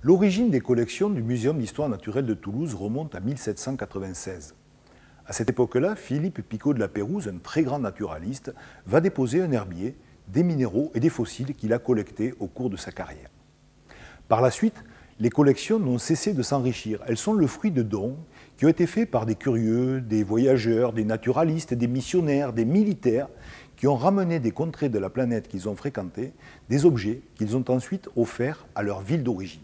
L'origine des collections du Muséum d'histoire naturelle de Toulouse remonte à 1796. À cette époque-là, Philippe Picot de la Pérouse, un très grand naturaliste, va déposer un herbier, des minéraux et des fossiles qu'il a collectés au cours de sa carrière. Par la suite, les collections n'ont cessé de s'enrichir. Elles sont le fruit de dons qui ont été faits par des curieux, des voyageurs, des naturalistes, des missionnaires, des militaires, qui ont ramené des contrées de la planète qu'ils ont fréquentées, des objets qu'ils ont ensuite offerts à leur ville d'origine.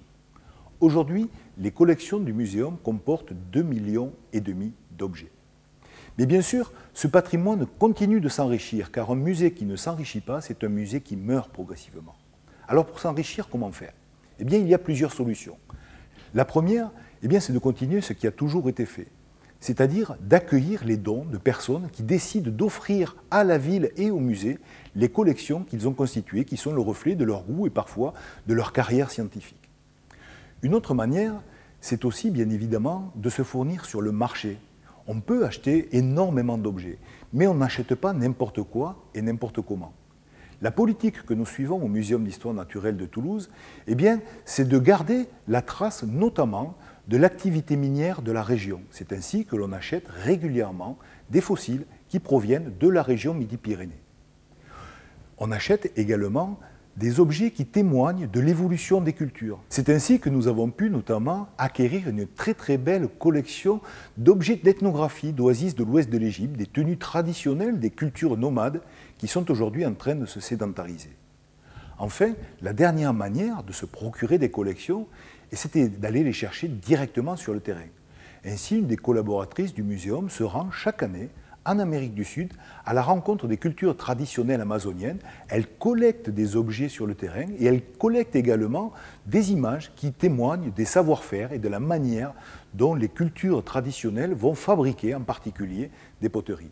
Aujourd'hui, les collections du muséum comportent 2,5 millions d'objets. Mais bien sûr, ce patrimoine continue de s'enrichir, car un musée qui ne s'enrichit pas, c'est un musée qui meurt progressivement. Alors pour s'enrichir, comment faire? Eh bien, il y a plusieurs solutions. La première, c'est de continuer ce qui a toujours été fait, c'est-à-dire d'accueillir les dons de personnes qui décident d'offrir à la ville et au musée les collections qu'ils ont constituées, qui sont le reflet de leur goût et parfois de leur carrière scientifique. Une autre manière, c'est aussi bien évidemment de se fournir sur le marché. On peut acheter énormément d'objets, mais on n'achète pas n'importe quoi et n'importe comment. La politique que nous suivons au Muséum d'histoire naturelle de Toulouse, c'est de garder la trace notamment de l'activité minière de la région. C'est ainsi que l'on achète régulièrement des fossiles qui proviennent de la région Midi-Pyrénées. On achète également des objets qui témoignent de l'évolution des cultures. C'est ainsi que nous avons pu notamment acquérir une très belle collection d'objets d'ethnographie d'oasis de l'ouest de l'Égypte, des tenues traditionnelles des cultures nomades qui sont aujourd'hui en train de se sédentariser. Enfin, la dernière manière de se procurer des collections, c'était d'aller les chercher directement sur le terrain. Ainsi, une des collaboratrices du muséum se rend chaque année en Amérique du Sud, à la rencontre des cultures traditionnelles amazoniennes. Elle collecte des objets sur le terrain et elle collecte également des images qui témoignent des savoir-faire et de la manière dont les cultures traditionnelles vont fabriquer en particulier des poteries.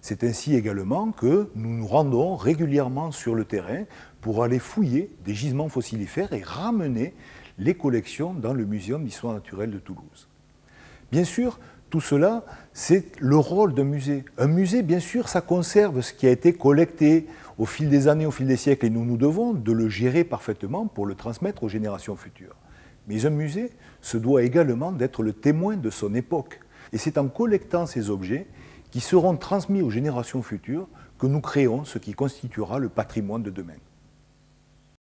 C'est ainsi également que nous nous rendons régulièrement sur le terrain pour aller fouiller des gisements fossilifères et ramener les collections dans le Muséum d'histoire naturelle de Toulouse. Bien sûr, tout cela, c'est le rôle d'un musée. Un musée, bien sûr, ça conserve ce qui a été collecté au fil des années, au fil des siècles, et nous devons de le gérer parfaitement pour le transmettre aux générations futures. Mais un musée se doit également d'être le témoin de son époque. Et c'est en collectant ces objets qui seront transmis aux générations futures que nous créons ce qui constituera le patrimoine de demain.